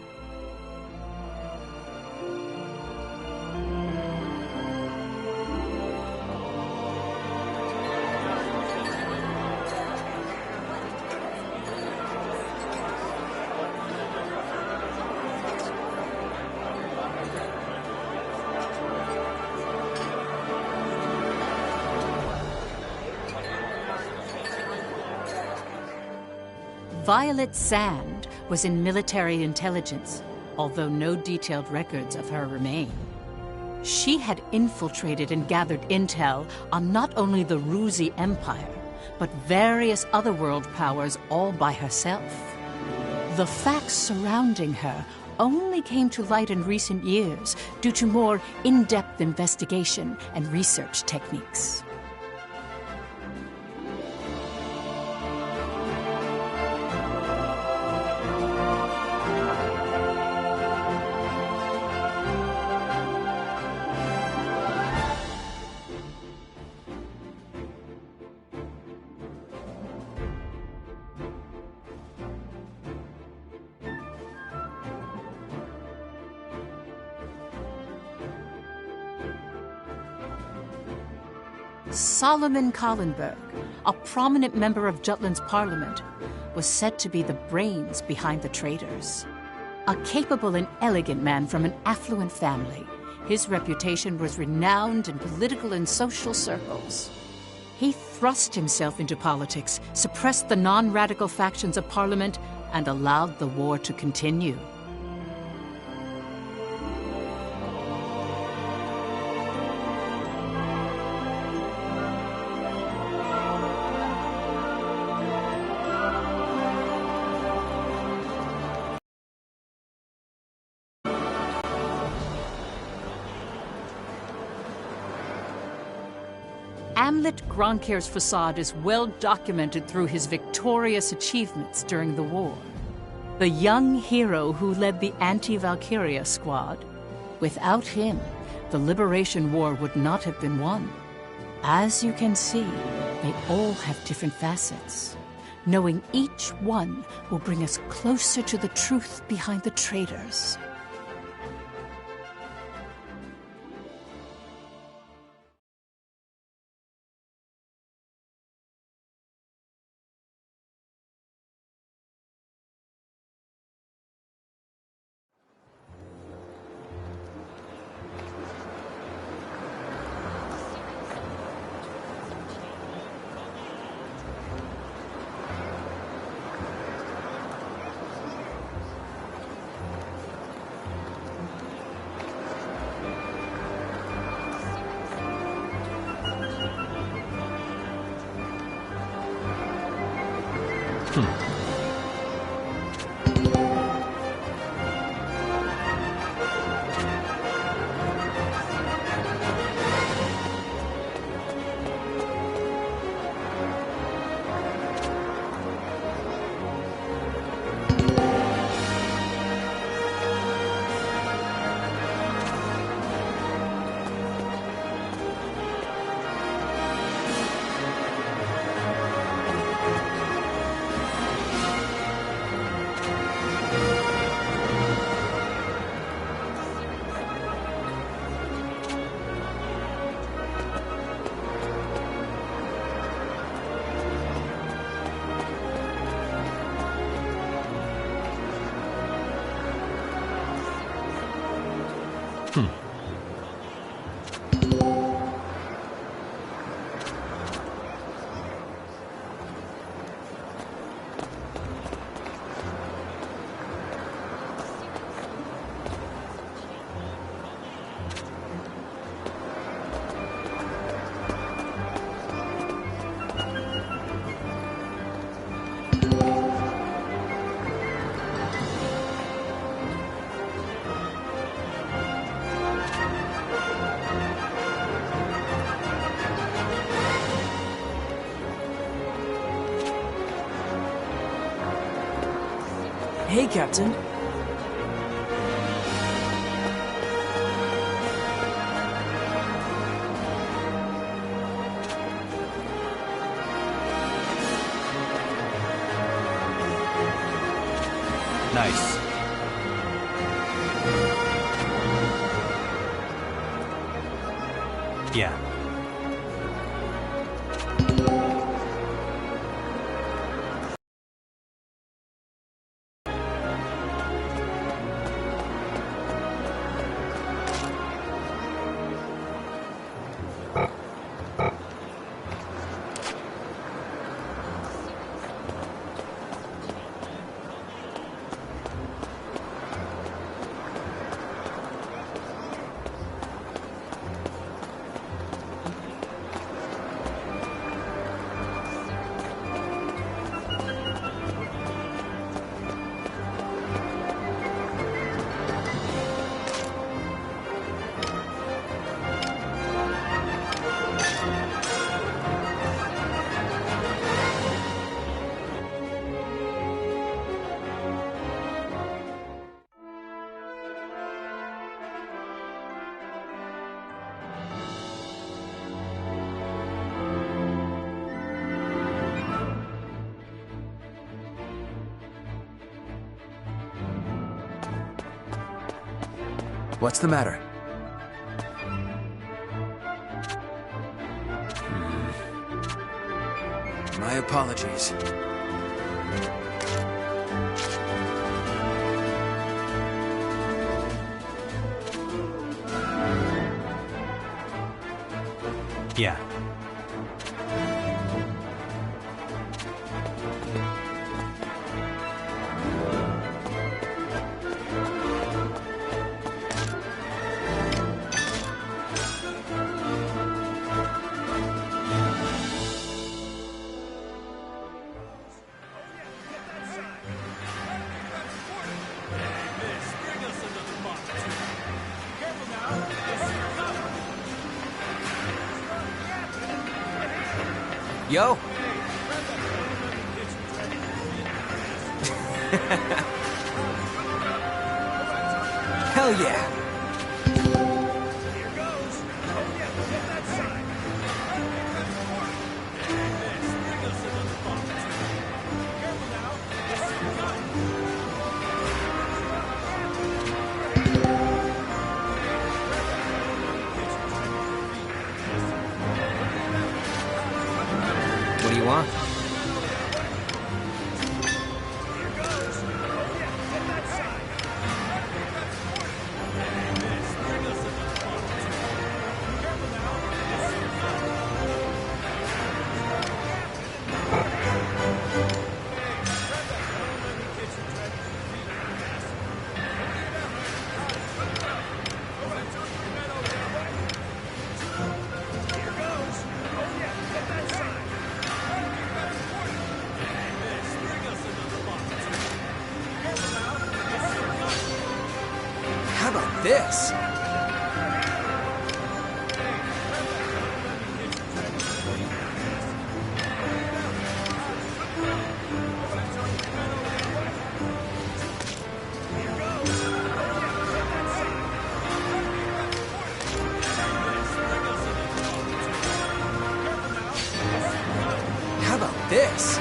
Violet Sand was in military intelligence, although no detailed records of her remain. She had infiltrated and gathered intel on not only the Ruzi Empire, but various other world powers all by herself. The facts surrounding her only came to light in recent years due to more in-depth investigation and research techniques. Solomon Kallenberg, a prominent member of Jutland's parliament, was said to be the brains behind the traitors. A capable and elegant man from an affluent family, his reputation was renowned in political and social circles. He thrust himself into politics, suppressed the non-radical factions of parliament, and allowed the war to continue. Amlet Gronkir's facade is well documented through his victorious achievements during the war. The young hero who led the anti-Valkyria squad. Without him, the Liberation War would not have been won. As you can see, they all have different facets. Knowing each one will bring us closer to the truth behind the traitors. Hey, Captain. Yeah. What's the matter? My apologies. Yeah. Yo! Hell yeah! What do you want? How about this? How about this?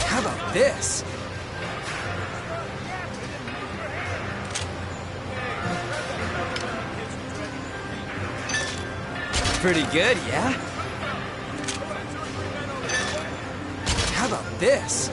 How about this? Pretty good, yeah? How about this?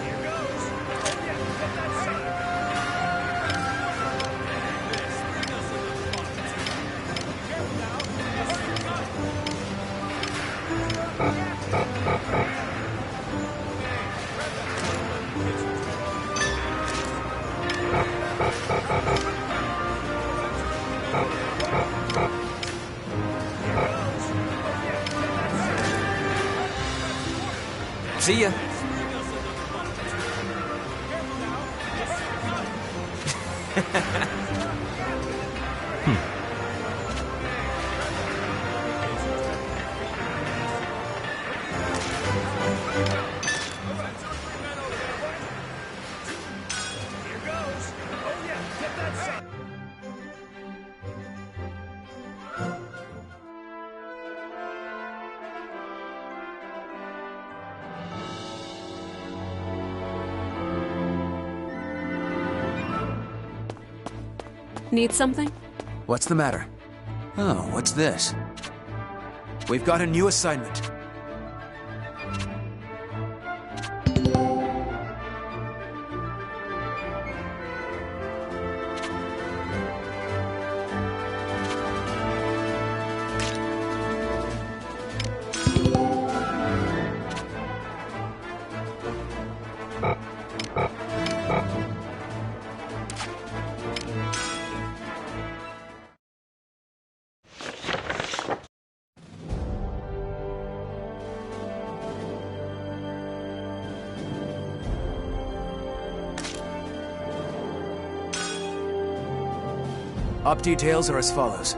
See ya. Need something? What's the matter? Oh, what's this? We've got a new assignment. Op details are as follows.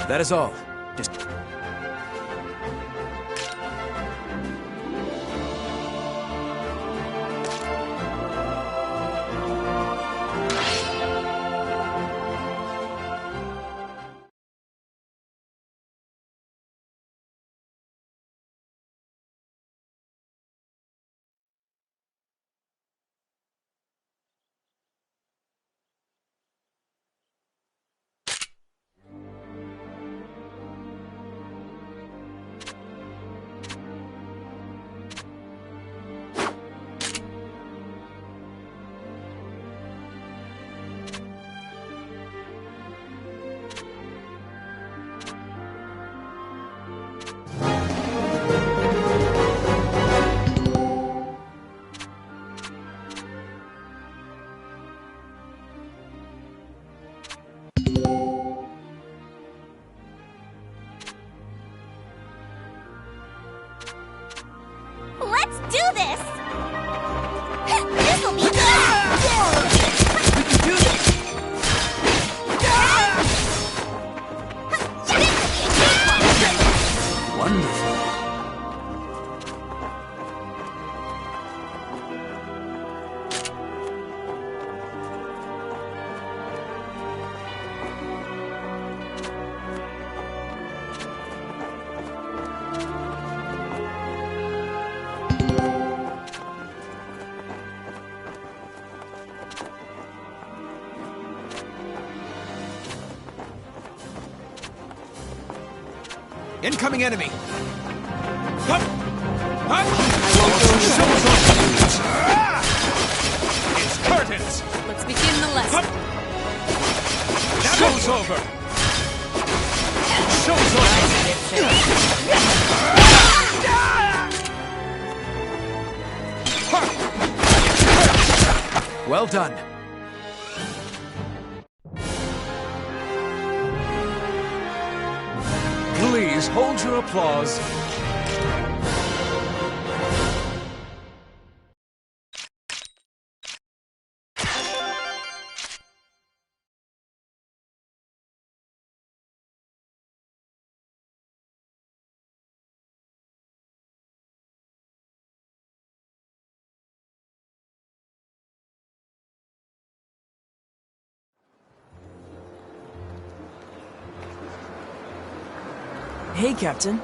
That is all. Just... Let's do this! This'll be good! We can do this! Wonderful. Incoming enemy! Hup! Hup! It's curtains! Let's begin the lesson. Show's over! Show's over! Well done. Please hold your applause. Hey, Captain.